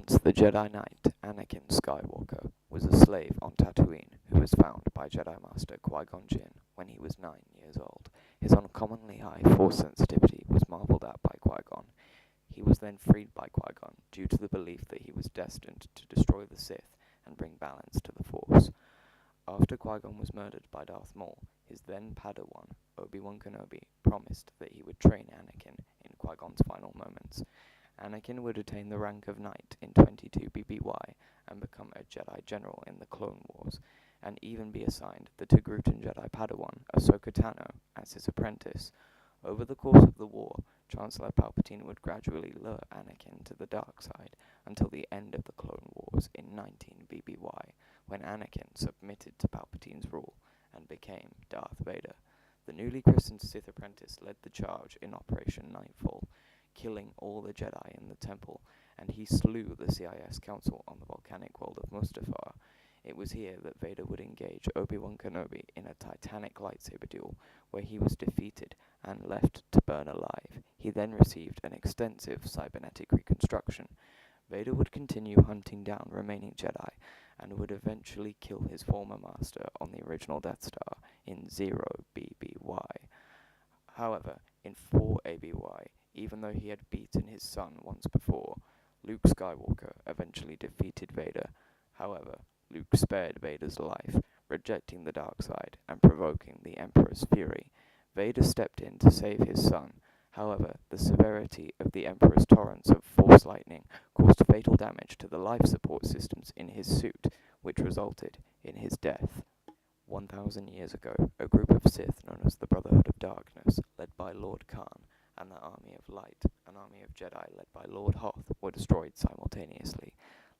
Once the Jedi Knight, Anakin Skywalker, was a slave on Tatooine who was found by Jedi Master Qui-Gon Jinn when he was 9 years old. His uncommonly high Force sensitivity was marveled at by Qui-Gon. He was then freed by Qui-Gon due to the belief that he was destined to destroy the Sith and bring balance to the Force. After Qui-Gon was murdered by Darth Maul, his then Padawan, Obi-Wan Kenobi, promised that he would train Anakin in Qui-Gon's final moments. Anakin would attain the rank of Knight in 22 BBY and become a Jedi General in the Clone Wars, and even be assigned the Togrutan Jedi Padawan, Ahsoka Tano, as his apprentice. Over the course of the war, Chancellor Palpatine would gradually lure Anakin to the dark side until the end of the Clone Wars in 19 BBY, when Anakin submitted to Palpatine's rule and became Darth Vader. The newly christened Sith apprentice led the charge in Operation Nightfall, killing all the Jedi in the temple, and he slew the CIS Council on the volcanic world of Mustafar. It was here that Vader would engage Obi-Wan Kenobi in a titanic lightsaber duel, where he was defeated and left to burn alive. He then received an extensive cybernetic reconstruction. Vader would continue hunting down remaining Jedi, and would eventually kill his former master on the original Death Star in 0 BBY. However, in 4 ABY, even though he had beaten his son once before, Luke Skywalker eventually defeated Vader. However, Luke spared Vader's life, rejecting the dark side and provoking the Emperor's fury. Vader stepped in to save his son. However, the severity of the Emperor's torrents of Force lightning caused fatal damage to the life support systems in his suit, which resulted in his death. 1,000 years ago, a group of Sith known as the Brotherhood of Darkness, led by Lord Khan, and the Army of Light, an army of Jedi led by Lord Hoth, were destroyed simultaneously.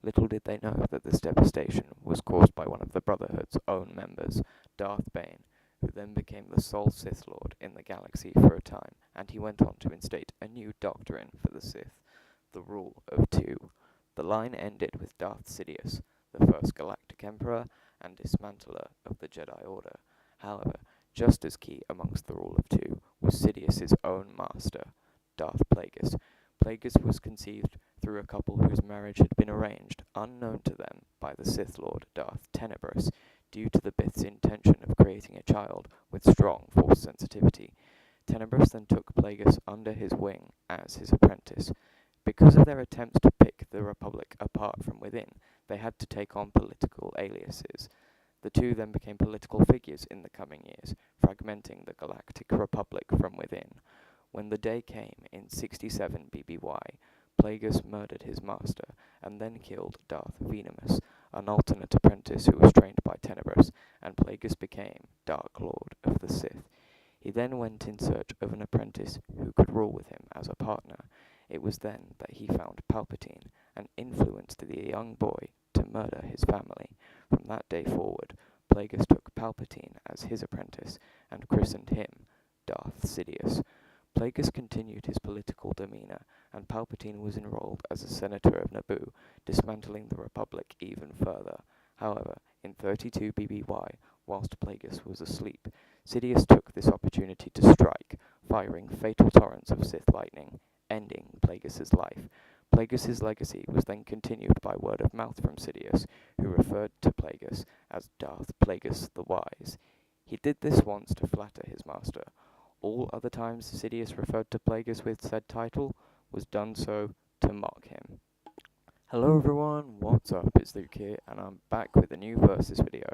Little did they know that this devastation was caused by one of the Brotherhood's own members, Darth Bane, who then became the sole Sith Lord in the galaxy for a time, and he went on to instate a new doctrine for the Sith, the Rule of Two. The line ended with Darth Sidious, the first Galactic Emperor and dismantler of the Jedi Order. However, just as key amongst the Rule of Two was Sidious's own master, Darth Plagueis. Plagueis was conceived through a couple whose marriage had been arranged, unknown to them, by the Sith Lord Darth Tenebrous, due to the Bith's intention of creating a child with strong Force sensitivity. Tenebrous then took Plagueis under his wing as his apprentice. Because of their attempts to pick the Republic apart from within, they had to take on political aliases. The two then became political figures in the coming years, fragmenting the Galactic Republic from within. When the day came in 67 BBY, Plagueis murdered his master, and then killed Darth Venemus, an alternate apprentice who was trained by Tenebrous, and Plagueis became Dark Lord of the Sith. He then went in search of an apprentice who could rule with him as a partner. It was then that he found Palpatine, and influenced the young boy to murder his family. From that day forward, Plagueis took Palpatine as his apprentice, and christened him Darth Sidious. Plagueis continued his political demeanor, and Palpatine was enrolled as a senator of Naboo, dismantling the Republic even further. However, in 32 BBY, whilst Plagueis was asleep, Sidious took this opportunity to strike, firing fatal torrents of Sith lightning, ending Plagueis' life. Plagueis' legacy was then continued by word of mouth from Sidious, who referred to Plagueis as Darth Plagueis the Wise. He did this once to flatter his master. All other times Sidious referred to Plagueis with said title was done so to mock him. Hello everyone, what's up? It's Luke here, and I'm back with a new Versus video.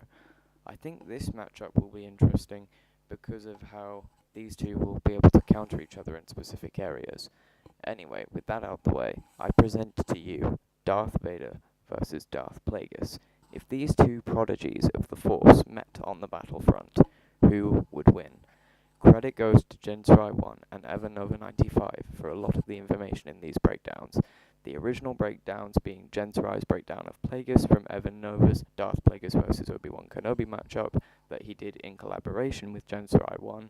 I think this matchup will be interesting because of how these two will be able to counter each other in specific areas. Anyway, with that out the way, I present to you Darth Vader versus Darth Plagueis. If these two prodigies of the Force met on the battlefront, who would win? Credit goes to Gensarai1 and Evernova95 for a lot of the information in these breakdowns. The original breakdowns being Gensarai's breakdown of Plagueis from Evernova's Darth Plagueis vs Obi-Wan Kenobi matchup that he did in collaboration with Gensarai1,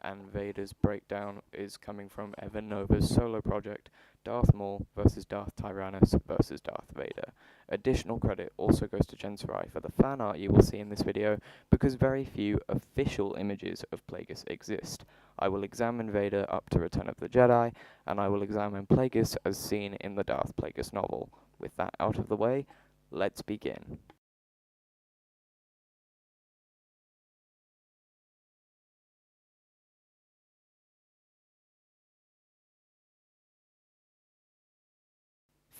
and Vader's breakdown is coming from Evernova's solo project Darth Maul vs Darth Tyrannus vs Darth Vader. Additional credit also goes to Gensarai for the fan art you will see in this video, because very few official images of Plagueis exist. I will examine Vader up to Return of the Jedi, and I will examine Plagueis as seen in the Darth Plagueis novel. with that out of the way, let's begin.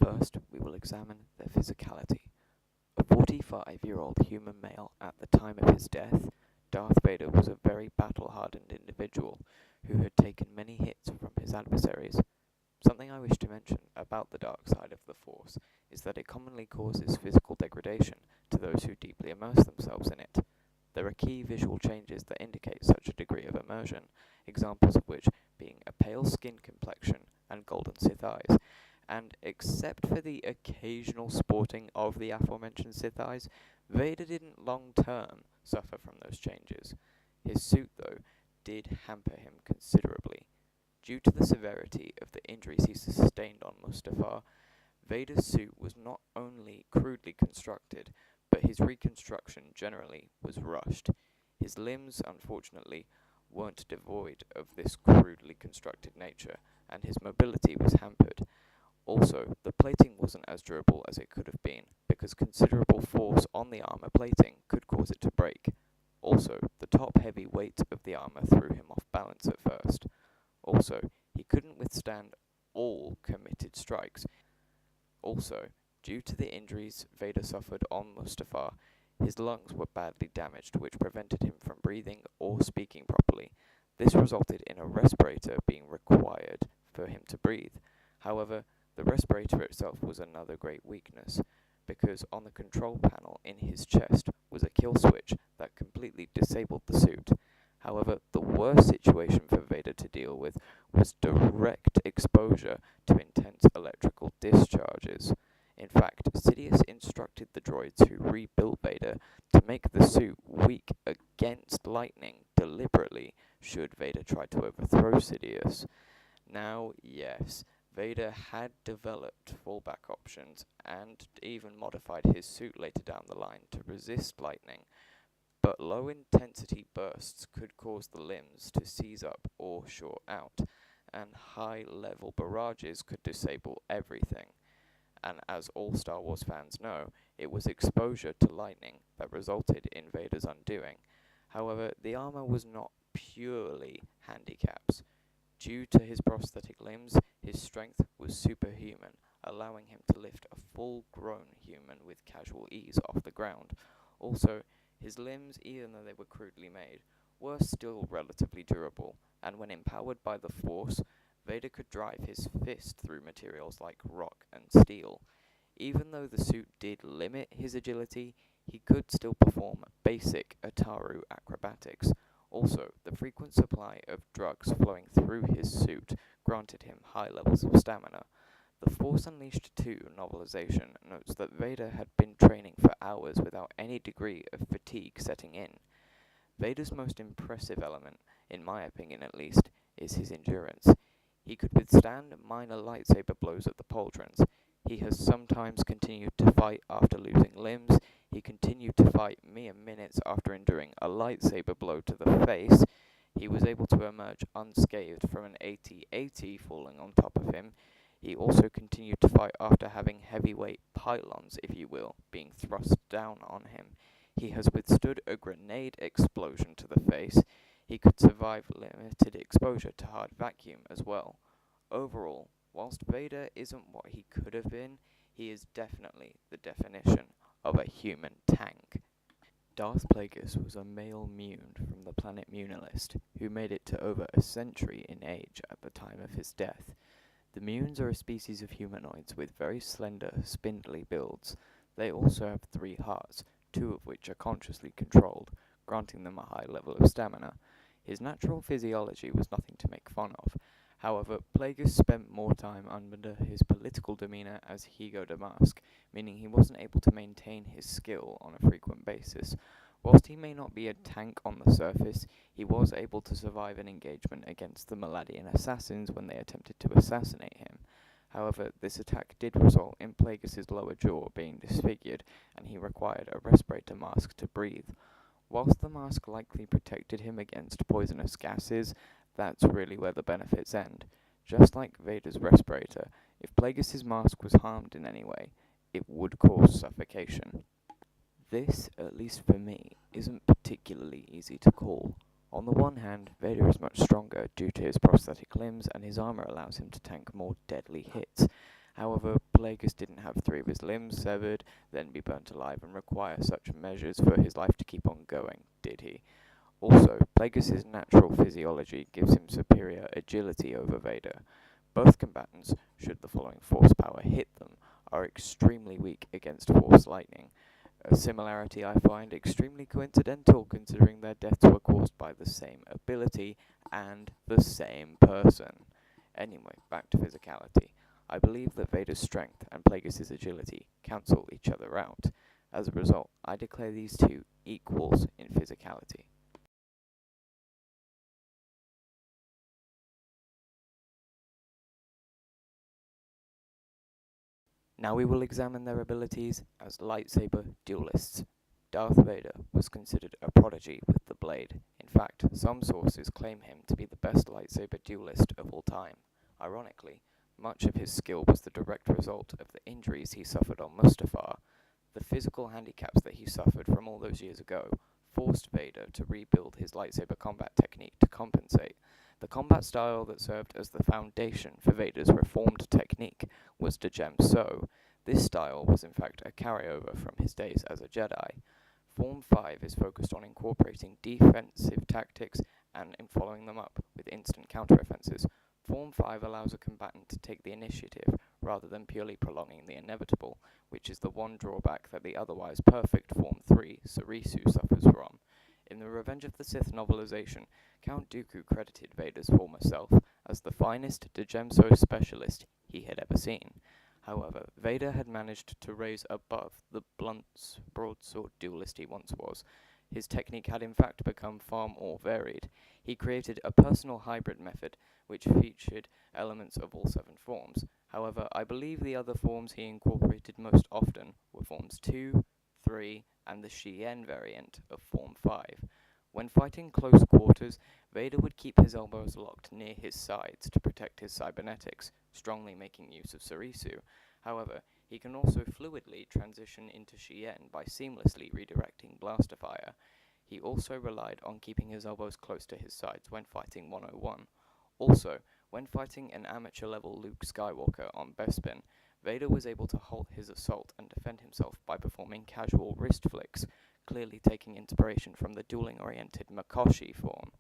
First, we will examine their physicality. A 45-year-old human male at the time of his death, Darth Vader was a very battle-hardened individual who had taken many hits from his adversaries. Something I wish to mention about the dark side of the Force is that it commonly causes physical degradation to those who deeply immerse themselves in it. There are key visual changes that indicate such a degree of immersion, examples of which being a pale skin complexion and golden Sith eyes, and except for the occasional sporting of the aforementioned Sith eyes, Vader didn't long-term suffer from those changes. His suit, though, did hamper him considerably. Due to the severity of the injuries he sustained on Mustafar, Vader's suit was not only crudely constructed, but his reconstruction generally was rushed. His limbs, unfortunately, weren't devoid of this crudely constructed nature, and his mobility was hampered. Also, the plating wasn't as durable as it could have been, because considerable force on the armor plating could cause it to break. Also, the top-heavy weight of the armor threw him off balance at first. Also, he couldn't withstand all committed strikes. Also, due to the injuries Vader suffered on Mustafar, his lungs were badly damaged, which prevented him from breathing or speaking properly. This resulted in a respirator being required for him to breathe. However, the respirator itself was another great weakness, because on the control panel in his chest was a kill switch that completely disabled the suit. However, the worst situation for Vader to deal with was direct exposure to intense electrical discharges. In fact, Sidious instructed the droids who rebuilt Vader to make the suit weak against lightning deliberately should Vader try to overthrow Sidious. Now, yes, Vader had developed fallback options and even modified his suit later down the line to resist lightning, but low-intensity bursts could cause the limbs to seize up or short out, and high-level barrages could disable everything. And as all Star Wars fans know, it was exposure to lightning that resulted in Vader's undoing. However, the armor was not purely handicaps. Due to his prosthetic limbs, his strength was superhuman, allowing him to lift a full-grown human with casual ease off the ground. Also, his limbs, even though they were crudely made, were still relatively durable, and when empowered by the Force, Vader could drive his fist through materials like rock and steel. Even though the suit did limit his agility, he could still perform basic Ataru acrobatics. Also, the frequent supply of drugs flowing through his suit granted him high levels of stamina. The Force Unleashed 2 novelization notes that Vader had been training for hours without any degree of fatigue setting in. Vader's most impressive element, in my opinion at least, is his endurance. He could withstand minor lightsaber blows at the pauldrons. He has sometimes continued to fight after losing limbs. He continued to fight mere minutes after enduring a lightsaber blow to the face. He was able to emerge unscathed from an AT-AT falling on top of him. He also continued to fight after having heavyweight pylons, if you will, being thrust down on him. He has withstood a grenade explosion to the face. He could survive limited exposure to hard vacuum as well. Overall, whilst Vader isn't what he could have been, he is definitely the definition of a human tank. Darth Plagueis was a male Mune from the planet Munilist, who made it to over a century in age at the time of his death. The Munes are a species of humanoids with very slender, spindly builds. They also have 3 hearts, 2 of which are consciously controlled, granting them a high level of stamina. His natural physiology was nothing to make fun of. However, Plagueis spent more time under his political demeanor as Higo Damask, meaning he wasn't able to maintain his skill on a frequent basis. Whilst he may not be a tank on the surface, he was able to survive an engagement against the Maladian assassins when they attempted to assassinate him. However, this attack did result in Plagueis' lower jaw being disfigured, and he required a respirator mask to breathe. Whilst the mask likely protected him against poisonous gases, that's really where the benefits end. Just like Vader's respirator, if Plagueis' mask was harmed in any way, it would cause suffocation. This, at least for me, isn't particularly easy to call. On the one hand, Vader is much stronger due to his prosthetic limbs, and his armor allows him to tank more deadly hits. However, Plagueis didn't have 3 of his limbs severed, then be burnt alive and require such measures for his life to keep on going, did he? Also, Plagueis' natural physiology gives him superior agility over Vader. Both combatants, should the following force power hit them, are extremely weak against force lightning. A similarity I find extremely coincidental, considering their deaths were caused by the same ability and the same person. Anyway, back to physicality. I believe that Vader's strength and Plagueis' agility cancel each other out. As a result, I declare these two equals in physicality. Now we will examine their abilities as lightsaber duelists. Darth Vader was considered a prodigy with the blade. In fact, some sources claim him to be the best lightsaber duelist of all time. Ironically, much of his skill was the direct result of the injuries he suffered on Mustafar. The physical handicaps that he suffered from all those years ago forced Vader to rebuild his lightsaber combat technique to compensate. The combat style that served as the foundation for Vader's reformed technique was Djem So. This style was in fact a carryover from his days as a Jedi. Form 5 is focused on incorporating defensive tactics and in following them up with instant counteroffenses. Form 5 allows a combatant to take the initiative rather than purely prolonging the inevitable, which is the one drawback that the otherwise perfect Form 3, Sarisu, suffers from. In the Revenge of the Sith novelization, Count Dooku credited Vader's former self as the finest Djem So specialist he had ever seen. However, Vader had managed to raise above the blunt broadsword duelist he once was. His technique had in fact become far more varied. He created a personal hybrid method which featured elements of all 7 forms. However, I believe the other forms he incorporated most often were Forms 2, 3, and the Shien variant of Form 5. When fighting close quarters, Vader would keep his elbows locked near his sides to protect his cybernetics, strongly making use of Sarisu. However, he can also fluidly transition into Shien by seamlessly redirecting blaster fire. He also relied on keeping his elbows close to his sides when fighting 101. Also, when fighting an amateur-level Luke Skywalker on Bespin, Vader was able to halt his assault and defend himself by performing casual wrist flicks, clearly taking inspiration from the dueling-oriented Makoshi form.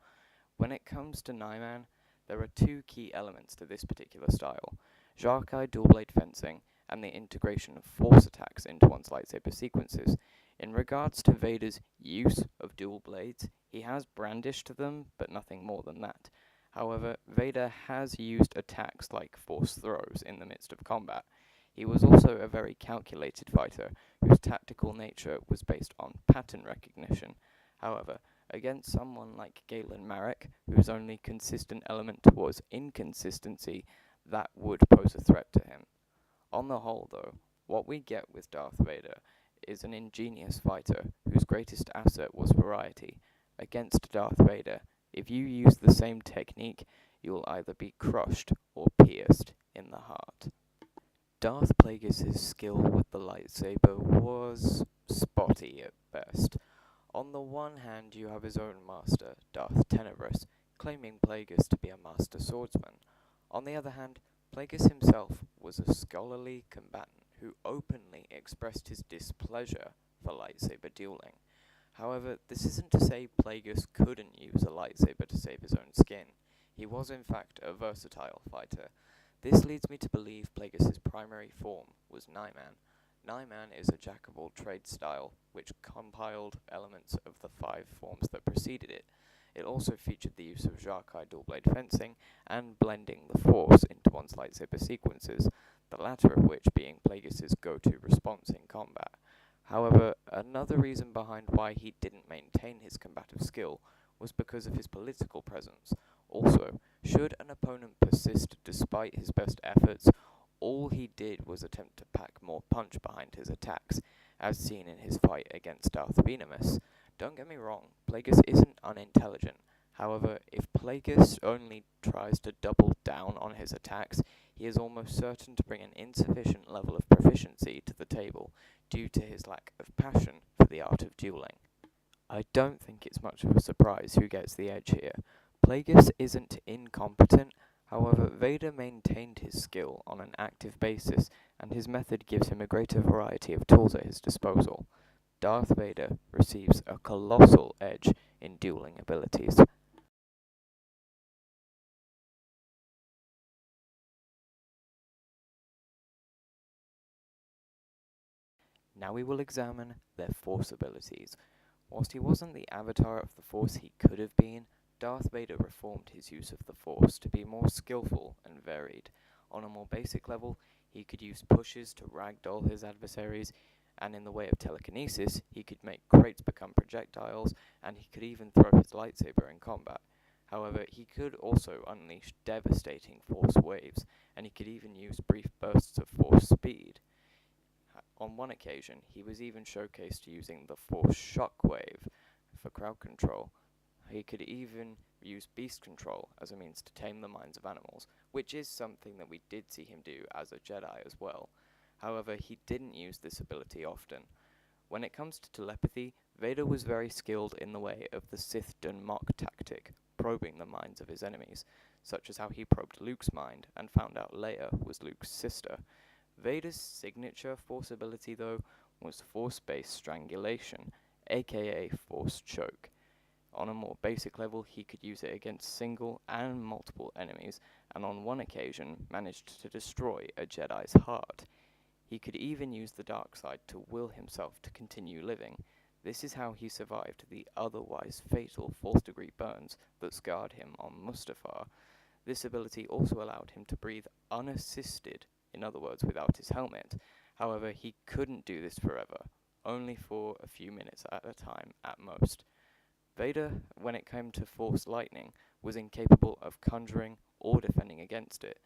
When it comes to Nyman, there are 2 key elements to this particular style: Jarkai dual-blade fencing and the integration of force attacks into one's lightsaber sequences. In regards to Vader's use of dual blades, he has brandished them, but nothing more than that. However, Vader has used attacks like force throws in the midst of combat. He was also a very calculated fighter, whose tactical nature was based on pattern recognition. However, against someone like Galen Marek, whose only consistent element was inconsistency, that would pose a threat to him. On the whole, though, what we get with Darth Vader is an ingenious fighter whose greatest asset was variety. Against Darth Vader, if you use the same technique, you will either be crushed or pierced in the heart. Darth Plagueis' skill with the lightsaber was spotty at best. On the one hand, you have his own master, Darth Tenebrous, claiming Plagueis to be a master swordsman. On the other hand, Plagueis himself was a scholarly combatant who openly expressed his displeasure for lightsaber dueling. However, this isn't to say Plagueis couldn't use a lightsaber to save his own skin. He was in fact a versatile fighter. This leads me to believe Plagueis' primary form was Nyman. Nyman is a jack-of-all-trades style, which compiled elements of the 5 forms that preceded it. It also featured the use of Jarkai dual-blade fencing and blending the Force into one's lightsaber sequences, the latter of which being Plagueis' go-to response in combat. However, another reason behind why he didn't maintain his combative skill was because of his political presence. Also, should an opponent persist despite his best efforts, all he did was attempt to pack more punch behind his attacks, as seen in his fight against Darth Venemus. Don't get me wrong, Plagueis isn't unintelligent. However, if Plagueis only tries to double down on his attacks, he is almost certain to bring an insufficient level of proficiency to the table due to his lack of passion for the art of dueling. I don't think it's much of a surprise who gets the edge here. Plagueis isn't incompetent, however, Vader maintained his skill on an active basis, and his method gives him a greater variety of tools at his disposal. Darth Vader receives a colossal edge in dueling abilities. Now we will examine their Force abilities. Whilst he wasn't the avatar of the Force he could have been, Darth Vader reformed his use of the Force to be more skillful and varied. On a more basic level, he could use pushes to ragdoll his adversaries, and in the way of telekinesis, he could make crates become projectiles, and he could even throw his lightsaber in combat. However, he could also unleash devastating Force waves, and he could even use brief bursts of Force speed. On one occasion, he was even showcased using the Force Shockwave for crowd control. He could even use beast control as a means to tame the minds of animals, which is something that we did see him do as a Jedi as well. However, he didn't use this ability often. When it comes to telepathy, Vader was very skilled in the way of the Sith Dunmok tactic, probing the minds of his enemies, such as how he probed Luke's mind and found out Leia was Luke's sister. Vader's signature Force ability, though, was Force-based strangulation, aka Force choke. On a more basic level, he could use it against single and multiple enemies, and on one occasion managed to destroy a Jedi's heart. He could even use the dark side to will himself to continue living. This is how he survived the otherwise fatal fourth-degree burns that scarred him on Mustafar. This ability also allowed him to breathe unassisted, in other words, without his helmet. However, he couldn't do this forever, only for a few minutes at a time at most. Vader, when it came to Force Lightning, was incapable of conjuring or defending against it.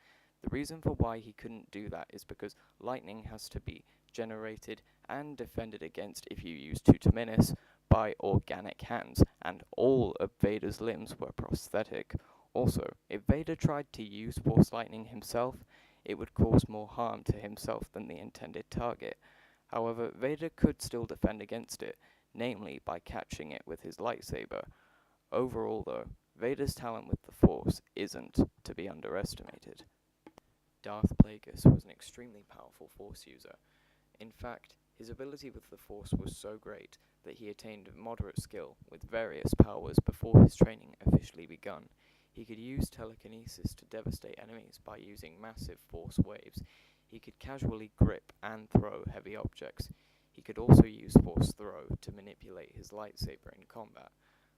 The reason for why he couldn't do that is because lightning has to be generated and defended against if you use Tutor Menace by organic hands, and all of Vader's limbs were prosthetic. Also, if Vader tried to use Force Lightning himself, it would cause more harm to himself than the intended target. However, Vader could still defend against it, namely by catching it with his lightsaber. Overall, though, Vader's talent with the Force isn't to be underestimated. Darth Plagueis was an extremely powerful Force user. In fact, his ability with the Force was so great that he attained moderate skill with various powers before his training officially begun. He could use telekinesis to devastate enemies by using massive Force waves. He could casually grip and throw heavy objects. He could also use Force Throw to manipulate his lightsaber in combat.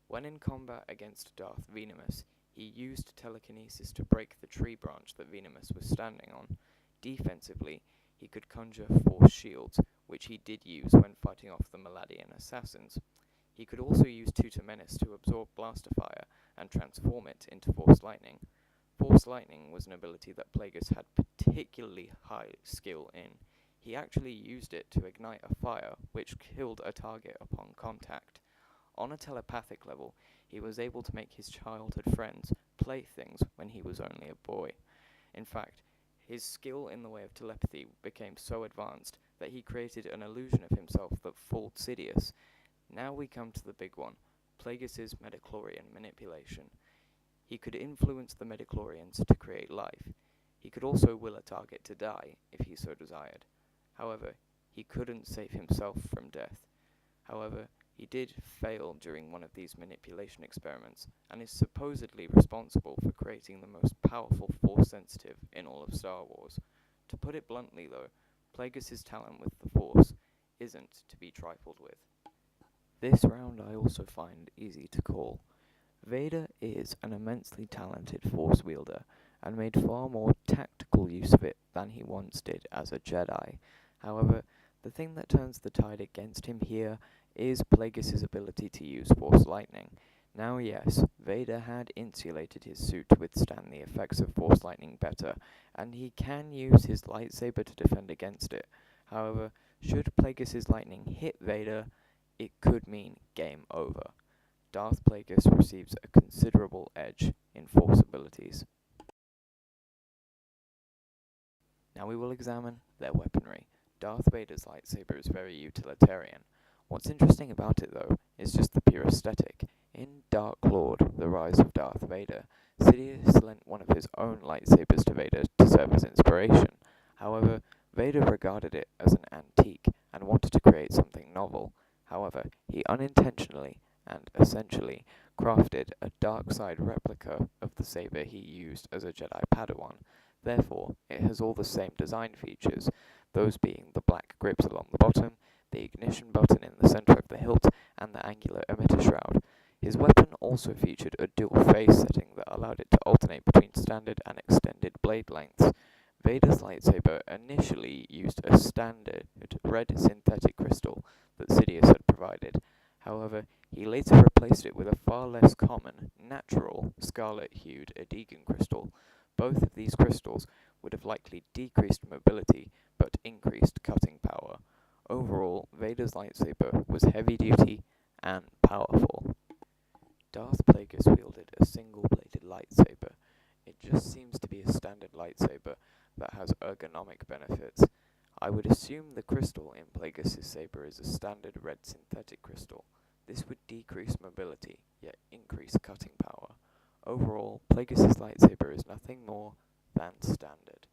When in combat against Darth Venemus, he used telekinesis to break the tree branch that Venemus was standing on. Defensively, he could conjure Force shields, which he did use when fighting off the Maladian assassins. He could also use Tutor Menace to absorb blaster fire and transform it into Force Lightning. Force Lightning was an ability that Plagueis had particularly high skill in. He actually used it to ignite a fire which killed a target upon contact. On a telepathic level, he was able to make his childhood friends playthings when he was only a boy. In fact, his skill in the way of telepathy became so advanced that he created an illusion of himself that fooled Sidious. Now we come to the big one, Plagueis' midichlorian manipulation. He could influence the midichlorians to create life. He could also will a target to die, if he so desired. However, he couldn't save himself from death. However, he did fail during one of these manipulation experiments, and is supposedly responsible for creating the most powerful Force sensitive in all of Star Wars. To put it bluntly though, Plagueis' talent with the Force isn't to be trifled with. This round I also find easy to call. Vader is an immensely talented Force wielder, and made far more tactical use of it than he once did as a Jedi. However, the thing that turns the tide against him here is Plagueis' ability to use Force Lightning. Now yes, Vader had insulated his suit to withstand the effects of Force Lightning better, and he can use his lightsaber to defend against it. However, should Plagueis' lightning hit Vader, it could mean game over. Darth Plagueis receives a considerable edge in Force abilities. Now we will examine their weaponry. Darth Vader's lightsaber is very utilitarian. What's interesting about it though is just the pure aesthetic. In Dark Lord, The Rise of Darth Vader, Sidious lent one of his own lightsabers to Vader to serve as inspiration. However, Vader regarded it as an antique and wanted to create something novel. However, he unintentionally and essentially crafted a dark side replica of the saber he used as a Jedi Padawan. Therefore, it has all the same design features, those being the black grips along the bottom, the ignition button in the center of the hilt, and the angular emitter shroud. His weapon also featured a dual phase setting that allowed it to alternate between standard and extended blade lengths. Vader's lightsaber initially used a standard red synthetic crystal that Sidious had provided. However, he later replaced it with a far less common, natural, scarlet-hued Adegan crystal. Both of these crystals would have likely decreased mobility, but increased cutting power. Overall, Vader's lightsaber was heavy-duty and powerful. Darth Plagueis wielded a single-bladed lightsaber. It just seems to be a standard lightsaber that has ergonomic benefits. I would assume the crystal in Plagueis' saber is a standard red synthetic crystal. This would decrease mobility, yet increase cutting power. Overall, Plagueis' lightsaber is nothing more than standard.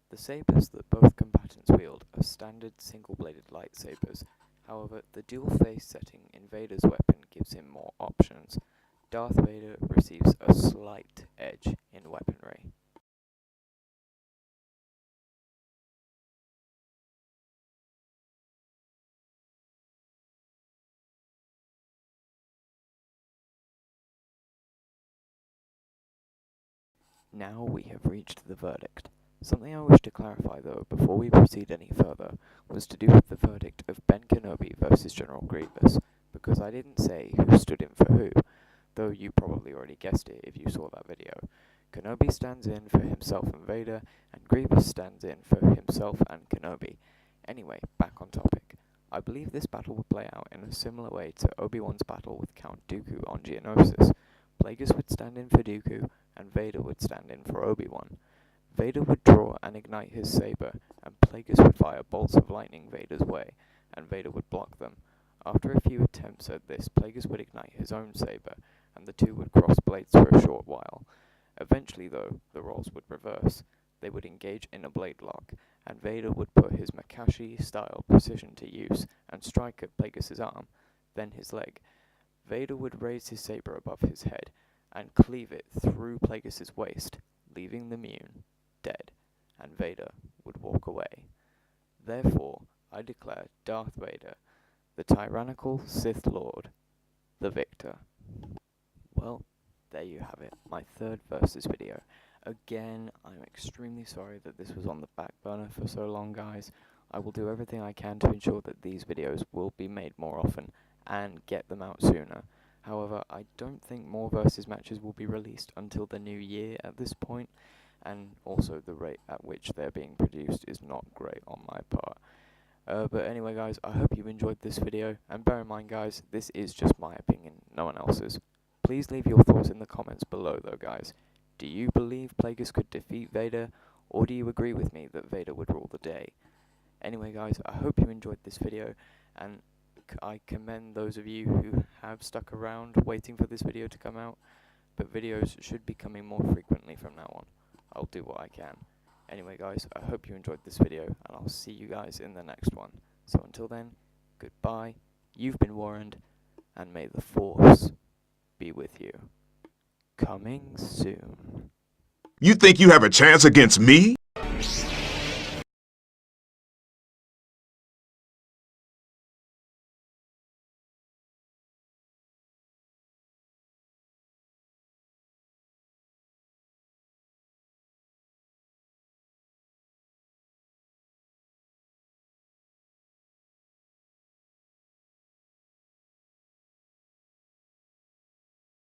The sabers that both combatants wield are standard single-bladed lightsabers. However, the dual face setting in Vader's weapon gives him more options. Darth Vader receives a slight edge in weaponry. Now we have reached the verdict. Something I wish to clarify though, before we proceed any further, was to do with the verdict of Ben Kenobi versus General Grievous, because I didn't say who stood in for who, though you probably already guessed it if you saw that video. Kenobi stands in for himself and Vader, and Grievous stands in for himself and Kenobi. Anyway, back on topic. I believe this battle would play out in a similar way to Obi-Wan's battle with Count Dooku on Geonosis. Plagueis would stand in for Dooku, and Vader would stand in for Obi-Wan. Vader would draw and ignite his saber, and Plagueis would fire bolts of lightning Vader's way, and Vader would block them. After a few attempts at this, Plagueis would ignite his own saber, and the two would cross blades for a short while. Eventually, though, the roles would reverse. They would engage in a blade lock, and Vader would put his Makashi-style precision to use and strike at Plagueis' arm, then his leg. Vader would raise his saber above his head and cleave it through Plagueis' waist, leaving the Mune dead, and Vader would walk away. Therefore, I declare Darth Vader, the tyrannical Sith Lord, the victor. Well, there you have it, my third versus video. Again, I'm extremely sorry that this was on the back burner for so long, guys. I will do everything I can to ensure that these videos will be made more often and get them out sooner. However, I don't think more versus matches will be released until the new year at this point, and also the rate at which they're being produced is not great on my part. But anyway guys, I hope you enjoyed this video, and bear in mind guys, this is just my opinion, no one else's. Please leave your thoughts in the comments below though guys. Do you believe Plagueis could defeat Vader, or do you agree with me that Vader would rule the day? Anyway guys, I hope you enjoyed this video, and I commend those of you who have stuck around waiting for this video to come out, but videos should be coming more frequently from now on. I'll do what I can. Anyway guys, I hope you enjoyed this video, and I'll see you guys in the next one. So until then, goodbye, you've been warned, and may the Force be with you. Coming soon. You think you have a chance against me?